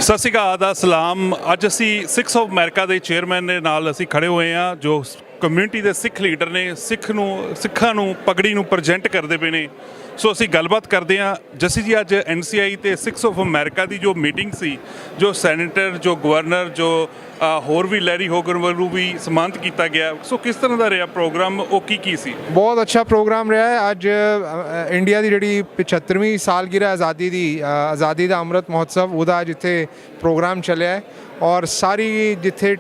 ਸਤਿ ਸ਼੍ਰੀ ਅਕਾਲ ਦਾ ਸਲਾਮ। ਅੱਜ ਅਸੀਂ ਸਿੱਖਸ ਆਫ ਅਮਰੀਕਾ ਦੇ ਚੇਅਰਮੈਨ ਦੇ ਨਾਲ ਅਸੀਂ ਖੜੇ ਹੋਏ ਹਾਂ, ਜੋ ਕਮਿਊਨਿਟੀ ਦੇ ਸਿੱਖ ਲੀਡਰ ਨੇ, ਸਿੱਖਾਂ ਨੂੰ ਪਗੜੀ ਨੂੰ ਪ੍ਰੈਜ਼ੈਂਟ ਕਰਦੇ ਪਏ ਨੇ। ਸੋ ਅਸੀਂ ਗੱਲਬਾਤ ਕਰਦੇ ਹਾਂ। ਜੱਸੀ ਜੀ, ਅੱਜ NCI ਤੇ ਸਿੱਖਸ ਆਫ ਅਮਰੀਕਾ ਦੀ ਜੋ ਮੀਟਿੰਗ ਸੀ, ਜੋ ਸੈਨੇਟਰ, ਜੋ ਗਵਰਨਰ, ਜੋ ਹੋਰ ਵੀ ਲੈਰੀ ਹੋਗਨ ਵੱਲੋਂ ਵੀ ਸਨਮਾਨਿਤ ਕੀਤਾ ਗਿਆ, ਸੋ ਕਿਸ ਤਰ੍ਹਾਂ ਦਾ ਰਿਹਾ ਪ੍ਰੋਗਰਾਮ, ਉਹ ਕੀ ਸੀ? ਬਹੁਤ ਅੱਛਾ ਪ੍ਰੋਗਰਾਮ ਰਿਹਾ ਹੈ। ਅੱਜ ਇੰਡੀਆ ਦੀ ਜਿਹੜੀ 75ਵੀਂ ਸਾਲਗਿਰਾ ਆਜ਼ਾਦੀ ਦਾ ਅੰਮ੍ਰਿਤ ਮਹੋਤਸਵ, ਉਹਦਾ ਅੱਜ ਇੱਥੇ ਪ੍ਰੋਗਰਾਮ ਚੱਲਿਆ ਹੈ। ਔਰ ਸਾਰੀ ਜਿੱਥੇ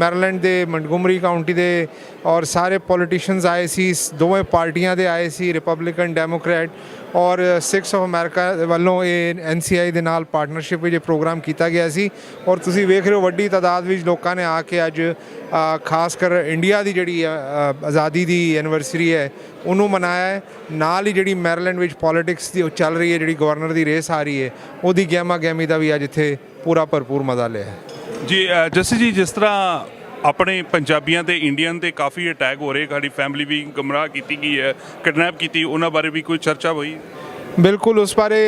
ਮੈਰੀਲੈਂਡ ਦੇ ਮੰਟਗੋਮਰੀ ਕਾਊਂਟੀ ਦੇ ਔਰ ਸਾਰੇ ਪੋਲੀਟੀਸ਼ੀਅਨਸ ਆਏ ਸੀ, ਦੋਵੇਂ ਪਾਰਟੀਆਂ ਦੇ ਆਏ ਸੀ, ਰਿਪਬਲਿਕਨ ਡੈਮੋਕ੍ਰੈਟ, ਔਰ ਸਿੱਖਸ ਆਫ ਅਮਰੀਕਾ ਵੱਲੋਂ ਇਹ NCI ਦੇ ਨਾਲ ਪਾਰਟਨਰਸ਼ਿਪ ਵਿੱਚ ਇਹ ਪ੍ਰੋਗਰਾਮ ਕੀਤਾ ਗਿਆ ਸੀ। ਔਰ ਤੁਸੀਂ ਵੇਖ ਰਹੇ ਹੋ ਵੱਡੀ ਤਾਦਾਦ ਵਿੱਚ ਲੋਕਾਂ ਨੇ ਆ ਕੇ ਅੱਜ ਖਾਸ ਕਰ ਇੰਡੀਆ ਦੀ ਜਿਹੜੀ ਆਜ਼ਾਦੀ ਦੀ ਐਨੀਵਰਸਰੀ ਹੈ ਉਹਨੂੰ ਮਨਾਇਆ ਹੈ। ਨਾਲ ਹੀ ਜਿਹੜੀ ਮੈਰੀਲੈਂਡ ਵਿੱਚ ਪੋਲੀਟਿਕਸ ਦੀ ਚੱਲ ਰਹੀ ਹੈ, ਜਿਹੜੀ ਗਵਰਨਰ ਦੀ ਰੇਸ ਆ ਰਹੀ ਹੈ, ਉਹਦੀ ਗਹਿਮਾ-ਗਹਿਮੀ ਦਾ ਵੀ ਅੱਜ ਇੱਥੇ ਪੂਰਾ ਭਰਪੂਰ ਮਜ਼ਾ ਲਿਆ ਹੈ। ਜੀ ਜੱਸੀ ਜੀ, ਜਿਸ ਤਰ੍ਹਾਂ ਆਪਣੇ ਪੰਜਾਬੀਆਂ ਤੇ ਇੰਡੀਅਨ ਤੇ ਕਾਫੀ ਅਟੈਕ ਹੋ ਰਹੇ, ਸਾਡੀ ਫੈਮਿਲੀ ਵੀ ਗੁੰਮਰਾਹ ਕੀਤੀ ਗਈ ਹੈ, ਕਿਡਨੈਪ ਕੀਤੀ, ਉਹਨਾਂ ਬਾਰੇ ਵੀ ਕੋਈ ਚਰਚਾ ਹੋਈ? ਬਿਲਕੁਲ, ਉਸ ਬਾਰੇ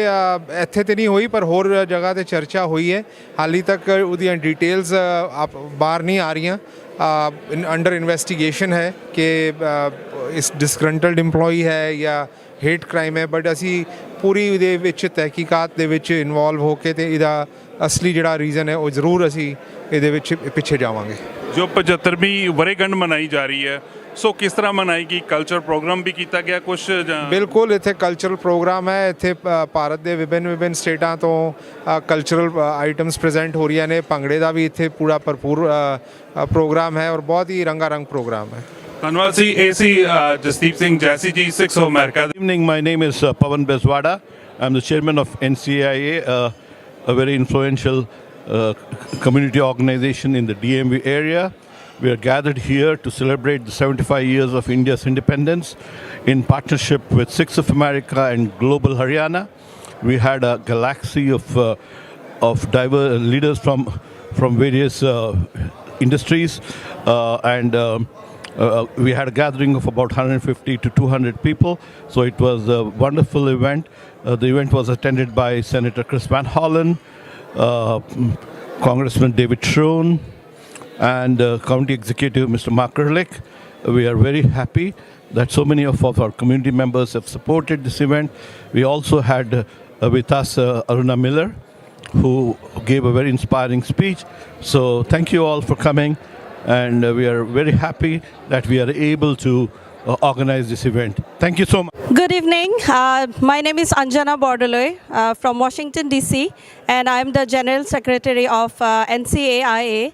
ਇੱਥੇ ਤੇ ਨਹੀਂ ਹੋਈ, ਪਰ ਹੋਰ ਜਗ੍ਹਾ ਤੇ ਚਰਚਾ ਹੋਈ ਹੈ। ਹਾਲੇ ਤੱਕ ਉਹਦੀਆਂ ਡਿਟੇਲਸ ਬਾਹਰ ਨਹੀਂ ਆ ਰਹੀਆਂ। ਅੰਡਰ ਇਨਵੈਸਟੀਗੇਸ਼ਨ ਹੈ ਕਿ ਇਸ ਡਿਸਗਰੰਟਲਡ ਇੰਪਲੋਈ ਹੈ ਜਾਂ ਹੇਟ ਕ੍ਰਾਈਮ ਹੈ, ਬਟ ਅਸੀਂ ਪੂਰੀ ਇਹਦੇ ਵਿੱਚ ਤਹਿਕੀਕਾਤ ਦੇ ਵਿੱਚ ਇਨਵੋਲਵ ਹੋ ਕੇ ਤੇ ਇਹਦਾ ਅਸਲੀ ਜਿਹੜਾ ਰੀਜ਼ਨ ਹੈ ਉਹ ਜ਼ਰੂਰ ਅਸੀਂ ਇਹਦੇ ਵਿੱਚ ਪਿੱਛੇ ਜਾਵਾਂਗੇ। ਜੋ 75ਵੀਂ ਵਰ੍ਹੇਗੰਢ ਮਨਾਈ ਜਾ ਰਹੀ ਹੈ, ਸੋ ਕਿਸ ਤਰ੍ਹਾਂ ਮਨਾਏਗੀ? ਕਲਚਰ ਪ੍ਰੋਗਰਾਮ ਵੀ ਕੀਤਾ ਗਿਆ ਕੁਛ? ਬਿਲਕੁਲ, ਇੱਥੇ ਕਲਚਰਲ ਪ੍ਰੋਗਰਾਮ ਹੈ। ਇੱਥੇ ਭਾਰਤ ਦੇ ਵਿਭਿੰਨ ਸਟੇਟਾਂ ਤੋਂ ਕਲਚਰਲ ਆਈਟਮਸ ਪ੍ਰੈਜ਼ੈਂਟ ਹੋ ਰਹੀਆਂ ਨੇ। ਭੰਗੜੇ ਦਾ ਵੀ ਇੱਥੇ ਪੂਰਾ ਭਰਪੂਰ ਪ੍ਰੋਗਰਾਮ ਹੈ ਔਰ ਬਹੁਤ ਹੀ ਰੰਗਾਰੰਗ ਪ੍ਰੋਗਰਾਮ ਹੈ। ਧੰਨਵਾਦ ਜੀ। AC ਜਸਦੀਪ ਸਿੰਘ ਜੈਸੀ ਜੀ, Sikhs of America. Good evening, my name is Pawan Bezwada. I'm the chairman of NCIA, a very influential community organization in the DMV area. We are gathered here to celebrate the 75 years of India's independence in partnership with Sikhs of America and Global Haryana. We had a galaxy of diverse leaders from various industries, and we had a gathering of about 150 to 200 people. So it was a wonderful event. The event was attended by Senator Chris Van Hollen, Congressman David Schroen, and County Executive Mr. Mark Ehrlich. We are very happy that so many of our community members have supported this event. We also had with us Aruna Miller, who gave a very inspiring speech. So thank you all for coming, and we are very happy that we are able to organize this event. Thank you so much. Good evening. My name is Anjana Bordaloy from Washington, D.C., and I am the General Secretary of NCAIA.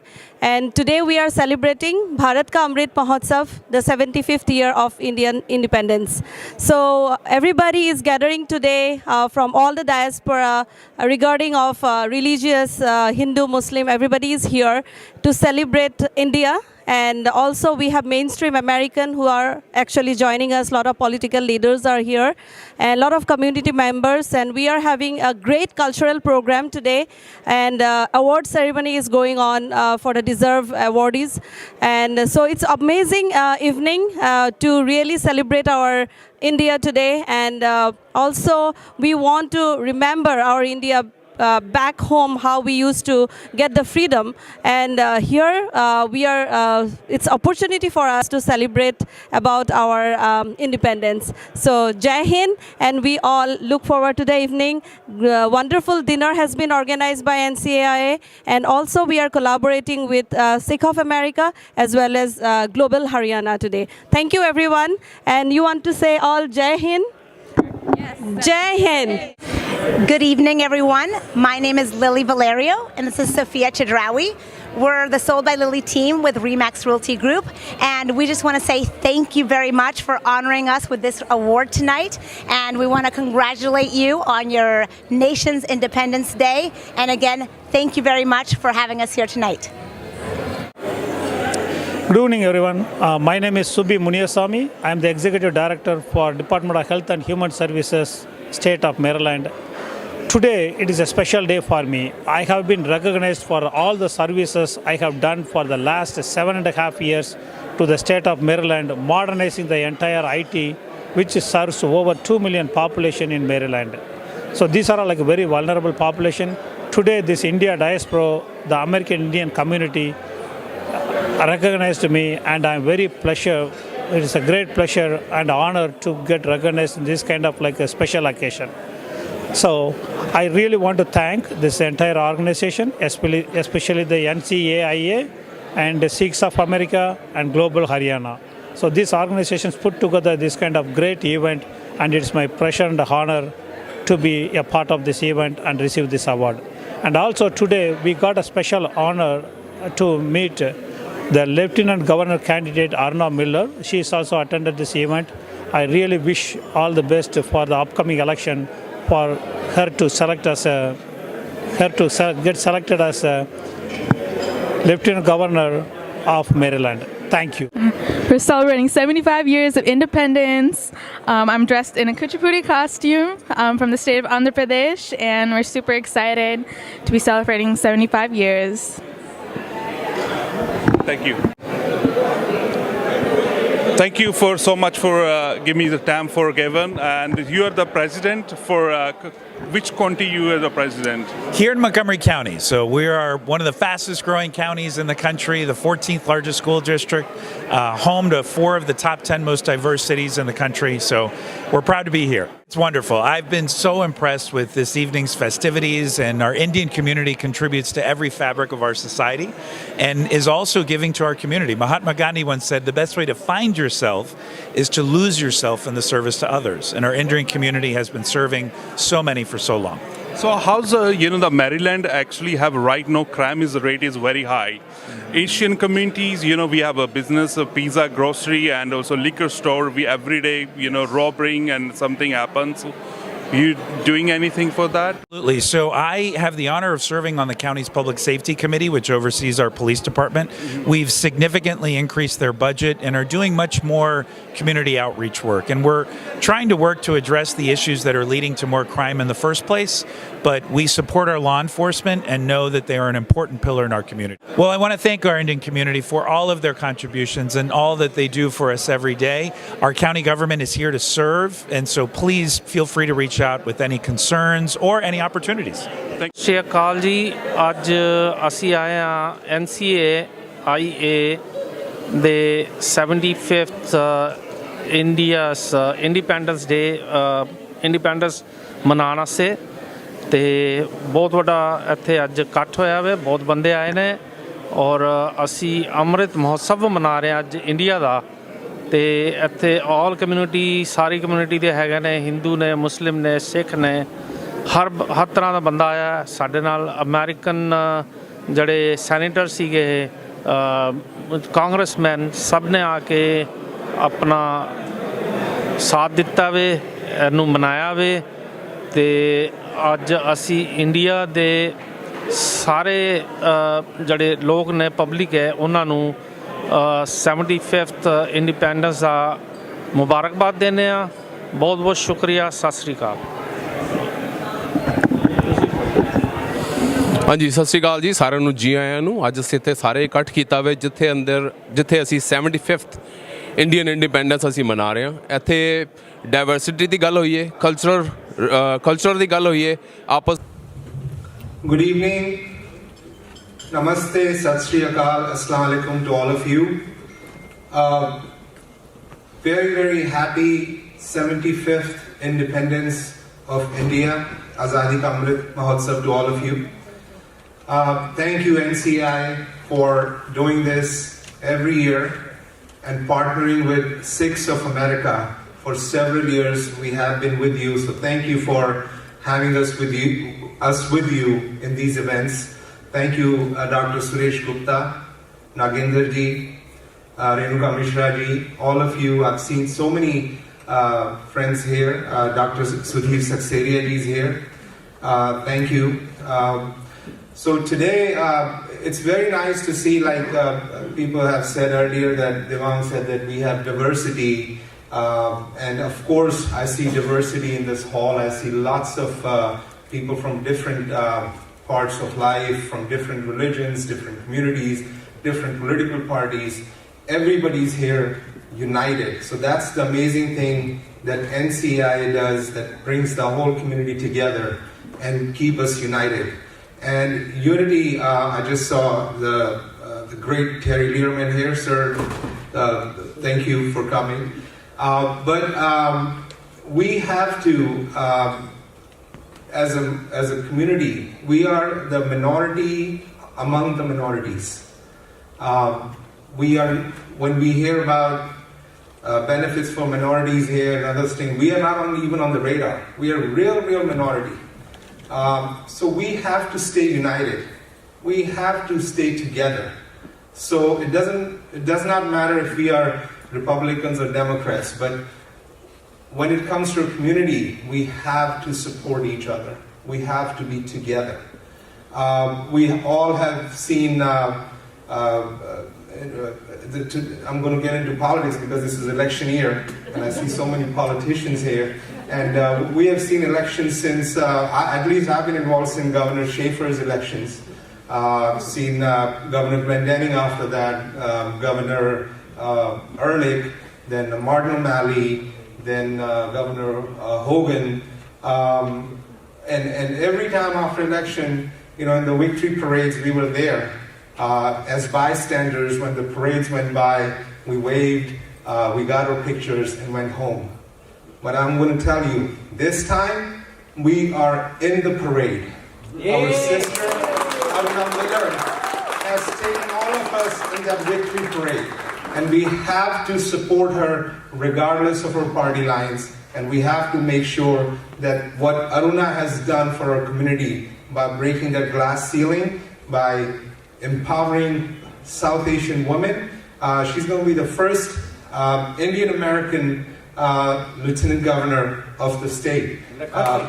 And today we are celebrating Bharat Ka Amrit Mahotsav, the 75th year of Indian independence. So everybody is gathering today from all the diaspora regarding of religious, Hindu, Muslim, everybody is here to celebrate India. And also we have mainstream American who are actually joining us. A lot of political leaders are here and a lot of community members, and we are having a great cultural program today, and award ceremony is going on for the deserved awardees. And so it's amazing evening to really celebrate our India today, and also we want to remember our India back home, how we used to get the freedom, and here we are it's opportunity for us to celebrate about our independence. So Jai Hind, and we all look forward to the evening. Wonderful dinner has been organized by NCAIA, and also we are collaborating with Sikh of America as well as Global Haryana today. Thank you everyone, and you want to say all Jai Hind? Yes. Jai Hind. Good evening, everyone. My name is Lily Valerio, and this is Sophia Chedraui. We're the Sold by Lily team with Remax Realty Group, and we just want to say thank you very much for honoring us with this award tonight, and we want to congratulate you on your nation's Independence Day. And again, thank you very much for having us here tonight. Good evening, everyone. My name is Subbi Muniyasamy. I am the Executive Director for Department of Health and Human Services, State of Maryland. Today, it is a special day for me. I have been recognized for all the services I have done for the last 7.5 years to the state of Maryland, modernizing the entire IT, which serves over 2 million population in Maryland. So these are like a very vulnerable population. today this India diaspora, the American Indian community recognized me, and I'm very pleasure. It is a great pleasure and honor to get recognized in this kind of like a special occasion. So I really want to thank this entire organization, especially the NCAIA and the Sikhs of America and Global Haryana. So these organizations put together this kind of great event, and it's my pleasure and honor to be a part of this event and receive this award. And also today we got a special honor to meet the Lieutenant Governor candidate Arna Miller. She is also attended this event. I really wish all the best for the upcoming election for her to select as get selected as a Lieutenant Governor of Maryland. Thank you. We're celebrating 75 years of independence. I'm dressed in a kuchipudi costume from the state of Andhra Pradesh, and we're super excited to be celebrating 75 years. Thank you. Thank you for so much for giving me the time for Gavin. And you are the president for which county you are the president? Here in Montgomery County. So we are one of the fastest growing counties in the country, the 14th largest school district, home to 4 of the top 10 most diverse cities in the country. So we're proud to be here. It's wonderful. I've been so impressed with this evening's festivities, and our Indian community contributes to every fabric of our society and is also giving to our community. Mahatma Gandhi once said the best way to find yourself is to lose yourself in the service to others. And our Indian community has been serving so many for so long. So how's the Maryland actually have right now crime rate is very high. Asian communities, we have a business, a pizza, grocery, and also liquor store. We every day, robbing and something happens. You doing anything for that? Absolutely. So I have the honor of serving on the county's Public Safety Committee, which oversees our police department. We've significantly increased their budget and are doing much more community outreach work. And we're trying to work to address the issues that are leading to more crime in the first place. But we support our law enforcement and know that they are an important pillar in our community. Well, I want to thank our Indian community for all of their contributions and all that they do for us every day. Our county government is here to serve, and so please feel free to reach out with any concerns or any opportunities. Shri Akal ji, ਅੱਜ ਅਸੀਂ ਆਏ ਹਾਂ NCAIA ਦੇ 75th India's Independence Day Independence ਮਨਾਉਣ ਵਾਸਤੇ ਤੇ ਬਹੁਤ ਵੱਡਾ ਇੱਥੇ ਅੱਜ ਇਕੱਠ ਹੋਇਆ ਵੇ ਬਹੁਤ ਬੰਦੇ ਆਏ ਨੇ ਔਰ ਅਸੀਂ ਅੰਮ੍ਰਿਤ ਮਹੋਤਸਵ ਮਨਾ ਰਹੇ ਹਾਂ ਅੱਜ ਇੰਡੀਆ ਦਾ ਤੇ ਇੱਥੇ ਆਲ ਕਮਿਊਨਿਟੀ ਸਾਰੀ ਕਮਿਊਨਿਟੀ ਦੇ ਹੈਗੇ ਨੇ ਹਿੰਦੂ ਨੇ ਮੁਸਲਿਮ ਨੇ ਸਿੱਖ ਨੇ ਹਰ ਤਰ੍ਹਾਂ ਦਾ ਬੰਦਾ ਆਇਆ ਸਾਡੇ ਨਾਲ ਅਮਰੀਕਨ ਜਿਹੜੇ ਸੈਨੇਟਰ ਸੀਗੇ ਕਾਂਗਰਸਮੈਨ ਸਭ ਨੇ ਆ ਕੇ ਆਪਣਾ ਸਾਥ ਦਿੱਤਾ ਵੇ ਇਹਨੂੰ ਮਨਾਇਆ ਵੇ ਤੇ ਅੱਜ ਅਸੀਂ ਇੰਡੀਆ ਦੇ ਸਾਰੇ ਜਿਹੜੇ ਲੋਕ ਨੇ ਪਬਲਿਕ ਹੈ ਉਹਨਾਂ ਨੂੰ 75th ਇੰਡੀਪੈਂਡੈਂਸ ਦਾ ਮੁਬਾਰਕਬਾਦ ਦਿੰਦੇ ਹਾਂ ਬਹੁਤ ਬਹੁਤ ਸ਼ੁਕਰੀਆ ਸਤਿ ਸ਼੍ਰੀ ਅਕਾਲ ਹਾਂਜੀ ਸਤਿ ਸ਼੍ਰੀ ਅਕਾਲ ਜੀ ਸਾਰਿਆਂ ਨੂੰ ਜੀ ਆਇਆਂ ਨੂੰ ਅੱਜ ਅਸੀਂ ਇੱਥੇ ਸਾਰੇ ਇਕੱਠ ਕੀਤਾ ਵੇ ਜਿੱਥੇ ਅਸੀਂ 75th ਇੰਡੀਅਨ ਇੰਡੀਪੈਂਡੈਂਸ ਅਸੀਂ ਮਨਾ ਰਹੇ ਹਾਂ ਇੱਥੇ ਡਾਇਵਰਸਿਟੀ ਦੀ ਗੱਲ ਹੋਈ ਹੈ ਕਲਚਰ ਦੀ ਗੱਲ ਹੋਈ ਹੈ ਆਪਸ Good evening, Namaste, Sat Shri Akal, Assalamu Alaikum to all of you. Very, very happy 75th Independence of India, Azadi Amrit Mahotsav to all of you. Thank you NCI for doing this every year and partnering with Sikhs of America. For several years we have been with you, so thank you for having us with you in these events. Thank you Dr. Suresh Gupta, Nagendra ji, Renuka Mishra ji, all of you. I've seen so many friends here. Dr. Sudhir Saxeria ji is here. Thank you. So today it's very nice to see, like people have said earlier, that Devang said that we have diversity. And of course I see diversity in this hall. I see lots of people from different parts of life, from different religions, different communities, different political parties. Everybody's here united. So that's the amazing thing that NCI does, that brings the whole community together and keep us united. And unity, I just saw the great Terry Learman here, sir. Thank you for coming. But we have to, as a community, we are the minority among the minorities. When we hear about benefits for minorities here and other things, we are not even on the radar. We are real minority. So we have to stay united. We have to stay together. So it does not matter if we are Republicans or Democrats, but when it comes to a community, we have to support each other. We have to be together. We all have seen, I'm going to get into politics because this is election year, and I see so many politicians here. And we have seen elections since, at least I've been involved in Governor Schaefer's elections. Seen Governor Glendenning after that, Governor Ehrlich, then Martin O'Malley, then Governor Hogan. And every time after election, in the victory parades, we were there as bystanders. When the parades went by, we waved, we got our pictures and went home. But I'm going to tell you, this time, we are in the parade. Yeah. Our sister, Aruna Miller, has taken all of us in that victory parade. And we have to support her regardless of her party lines. And we have to make sure that what Aruna has done for our community by breaking that glass ceiling, by empowering South Asian women, she's going to be the first Indian American Lieutenant Governor of the state, along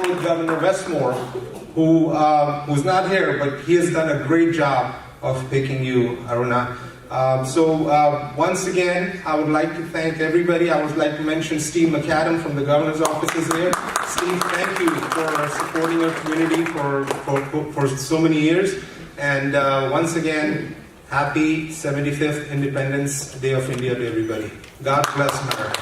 with Governor Westmore, who's not here, but he has done a great job of picking you, Aruna. So once again, I would like to thank everybody. I would like to mention Steve McAdam from the governor's office is here. Steve, thank you for supporting our community for so many years. And once again, happy 75th Independence Day of India to everybody. God bless America.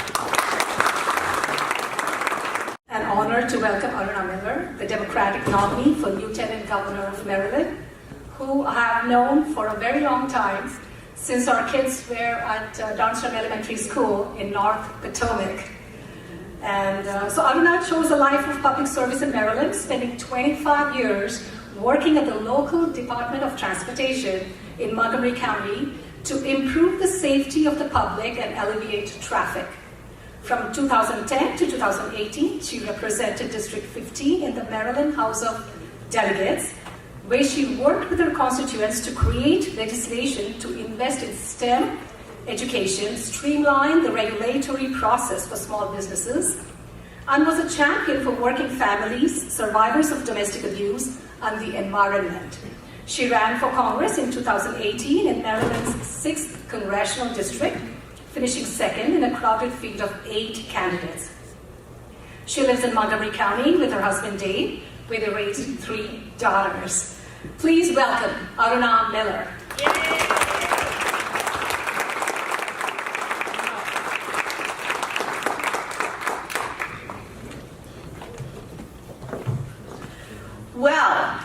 An honor to welcome Aruna Miller, the Democratic nominee for Lieutenant Governor of Maryland, who I have known for a very long time, since our kids were at Downstream Elementary School in North Potomac. And so Aruna chose a life of public service in Maryland, spending 25 years working at the local Department of Transportation in Montgomery County to improve the safety of the public and alleviate traffic. From 2010 to 2018, she represented District 15 in the Maryland House of Delegates, where she worked with her constituents to create legislation to invest in STEM education, streamline the regulatory process for small businesses, and was a champion for working families, survivors of domestic abuse, and the environment. She ran for Congress in 2018 in Maryland's 6th Congressional District, finishing second in a crowded field of 8 candidates. She lives in Montgomery County with her husband Dave, where they raised 3 daughters. Please welcome Aruna Miller. Well,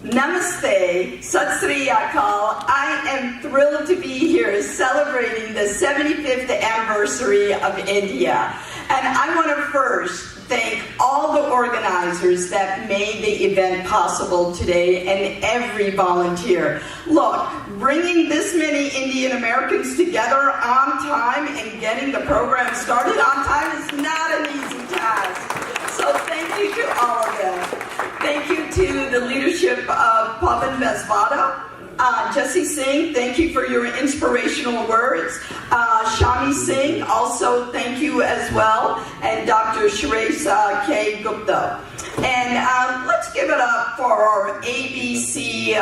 namaste, sat sri akal. I am thrilled to be here celebrating the 75th anniversary of India. And I want to first thank all the organizers that made the event possible today and every volunteer. Look, bringing this many Indian Americans together on time and getting the program started on time is not an easy task. So thank you to all of them. Thank you to the leadership of Pavan Besvada. Jesse Singh, thank you for your inspirational words. Shami Singh, also thank you as well. And Dr. Suresh K. Gupta. And let's give it up for our ABC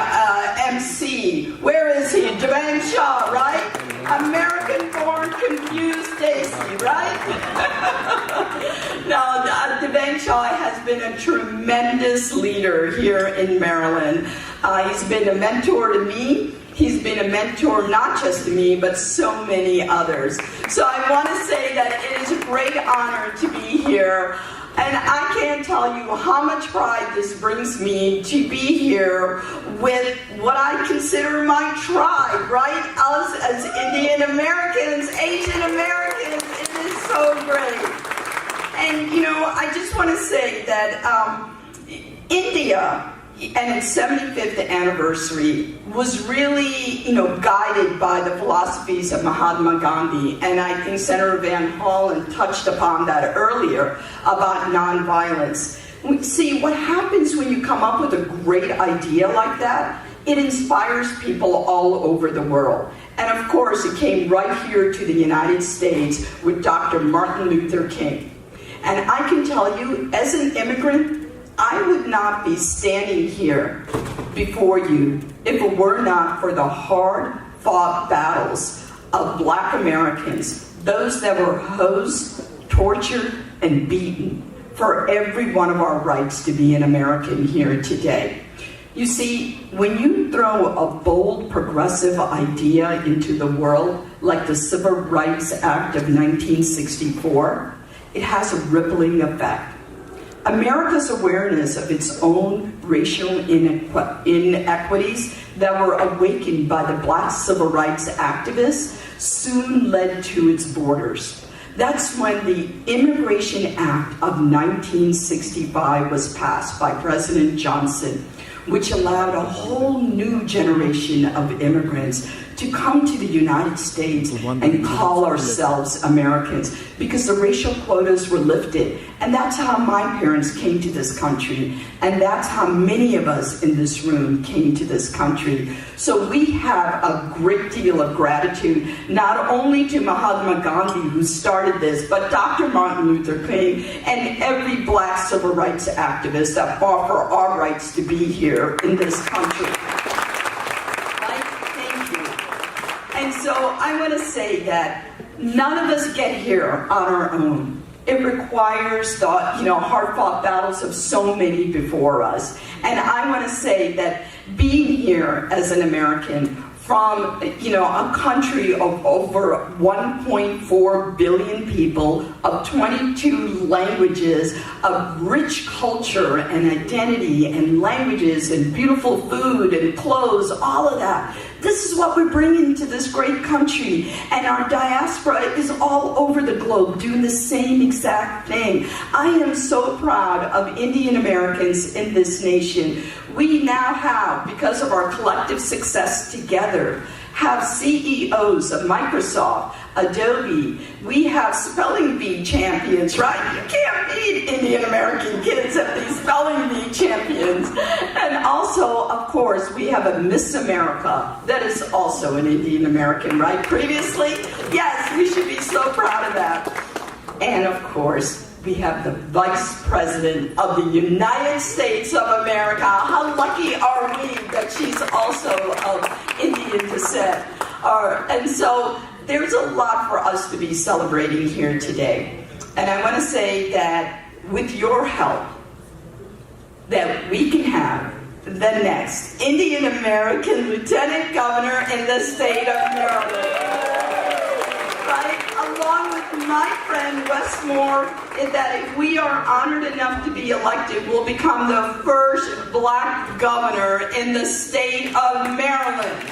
MC. Where is he? Devang Shah, right? American-born confused Stacy, right? Now, Devang Shah has been a tremendous leader here in Maryland. He's been a mentor to me. He's been a mentor not just to me, but so many others. So I want to say that it is a great honor to be here. And I can't tell you how much pride this brings me to be here with what I consider my tribe, right? Us as Indian Americans, Asian Americans, it is so great. And you know, I just want to say that India and its 75th anniversary was really, you know, guided by the philosophies of Mahatma Gandhi. And I think Senator Van Hollen touched upon that earlier about nonviolence. See, what happens when you come up with a great idea like that? It inspires people all over the world. And of course, it came right here to the United States with Dr. Martin Luther King. And I can tell you, as an immigrant, I would not be standing here before you if it were not for the hard-fought battles of Black Americans, those that were hosed, tortured, and beaten for every one of our rights to be an American here today. You see, when you throw a bold, progressive idea into the world, like the Civil Rights Act of 1964, it has a rippling effect. America's awareness of its own racial inequities that were awakened by the Black civil rights activists soon led to its borders. That's when the Immigration Act of 1965 was passed by President Johnson, which allowed a whole new generation of immigrants to come to the United States and call ourselves Americans, because the racial quotas were lifted. And that's how my parents came to this country, and that's how many of us in this room came to this country. So we have a great deal of gratitude, not only to Mahatma Gandhi, who started this, but Dr. Martin Luther King and every Black civil rights activist that fought for our rights to be here in this country. And so I want to say that none of us get here on our own. It requires the hard-fought battles of so many before us. And I want to say that being here as an American from a country of over 1.4 billion people, of 22 languages, of rich culture and identity and languages and beautiful food and clothes, all of that. This is what we're bringing to this great country. And our diaspora is all over the globe doing the same exact thing. I am so proud of Indian Americans in this nation. We now have, because of our collective success together, have CEOs of Microsoft, Adobe. We have spelling bee champions, right? You can't beat Indian American kids at these spelling bee champions. And also, of course, we have a Miss America that is also an Indian American, right? Previously? Yes, we should be so proud of that. And of course, we have the Vice President of the United States of America. How lucky are we that she's also of Indian descent? And so there's a lot for us to be celebrating here today. And I want to say that with your help, that we can have the next Indian American Lieutenant Governor in the state of Maryland. Right? Along with my friend Westmore, that if we are honored enough to be elected, we'll become the first Black governor in the state of Maryland.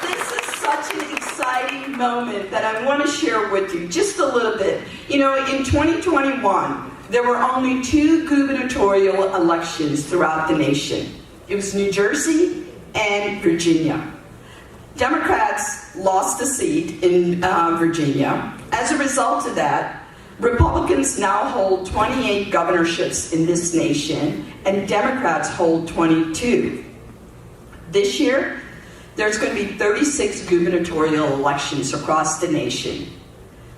This is such an exciting moment that I want to share with you just a little bit. In 2021, there were only 2 gubernatorial elections throughout the nation. It was New Jersey and Virginia. Democrats lost a seat in Virginia. As a result of that, Republicans now hold 28 governorships in this nation, and Democrats hold 22. This year, there's going to be 36 gubernatorial elections across the nation.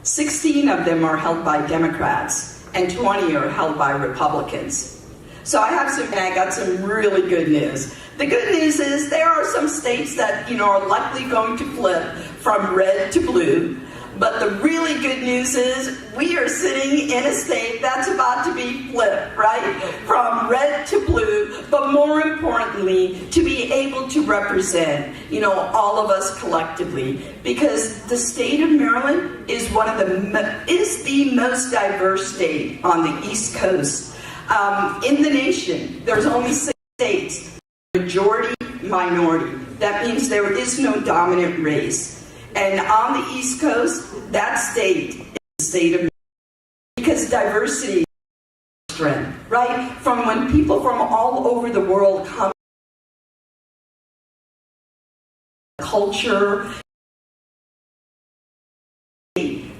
16 of them are held by Democrats, and 20 are held by Republicans. So I got some really good news. The good news is there are some states that are likely going to flip from red to blue, But the really good news is we are sitting in a state that's about to be flipped, right? From red to blue, but more importantly, to be able to represent, all of us collectively. Because the state of Maryland is the most diverse state on the East Coast. In the nation, there's only 6 states, majority, minority. That means there is no dominant race. And on the East Coast, that state is the state of Maryland. Because diversity is strength, right? From when people from all over the world come, culture,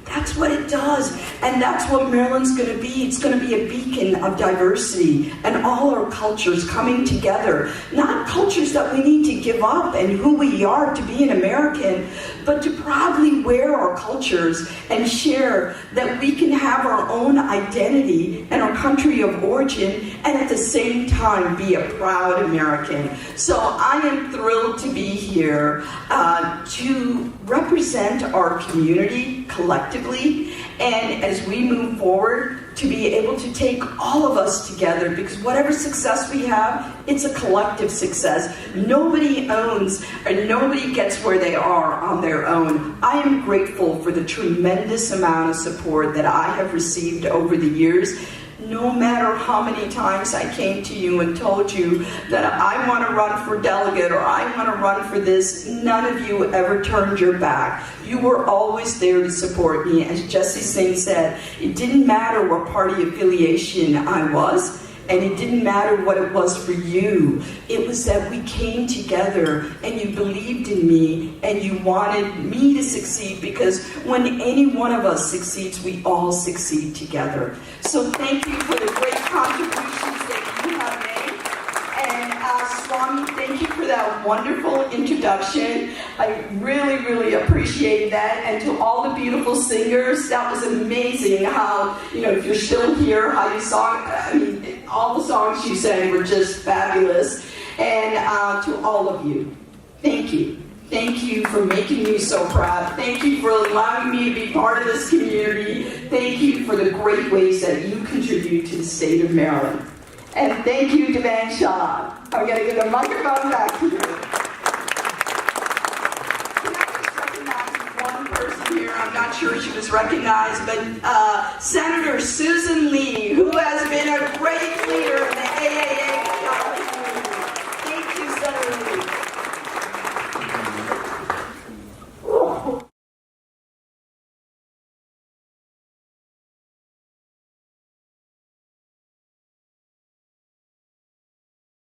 that's what it does. And that's what Maryland's going to be. It's going to be a beacon of diversity and all our cultures coming together. Not cultures that we need to give up and who we are to be an American, but to proudly wear our cultures and share that we can have our own identity and our country of origin and at the same time be a proud American. So I am thrilled to be here to represent our community collectively, and as we move forward, to be able to take all of us together, because whatever success we have, it's a collective success. Nobody owns and nobody gets where they are on their own. I am grateful for the tremendous amount of support that I have received over the years. No matter how many times I came to you and told you that I want to run for delegate or I want to run for this, none of you ever turned your back. You were always there to support me. As Jesse Singh said, it didn't matter what party affiliation I was, and it didn't matter what it was for you. It was that we came together and you believed in me and you wanted me to succeed, because when any one of us succeeds, we all succeed together. So thank you for the great contributions that you have made. And Swami, thank you for that wonderful introduction. I really, really appreciate that. And to all the beautiful singers, that was amazing how, if you're still here, how you sang. All the songs you sang were just fabulous. And to all of you, thank you. Thank you for making me so proud. Thank you for allowing me to be part of this community. Thank you for the great ways that you contribute to the state of Maryland. And thank you, Devan Shah. I'm going to give the microphone back to you. Can I just recognize one person here? I'm not sure she was recognized, but Senator Susan Lee, who has been a great leader in the AAA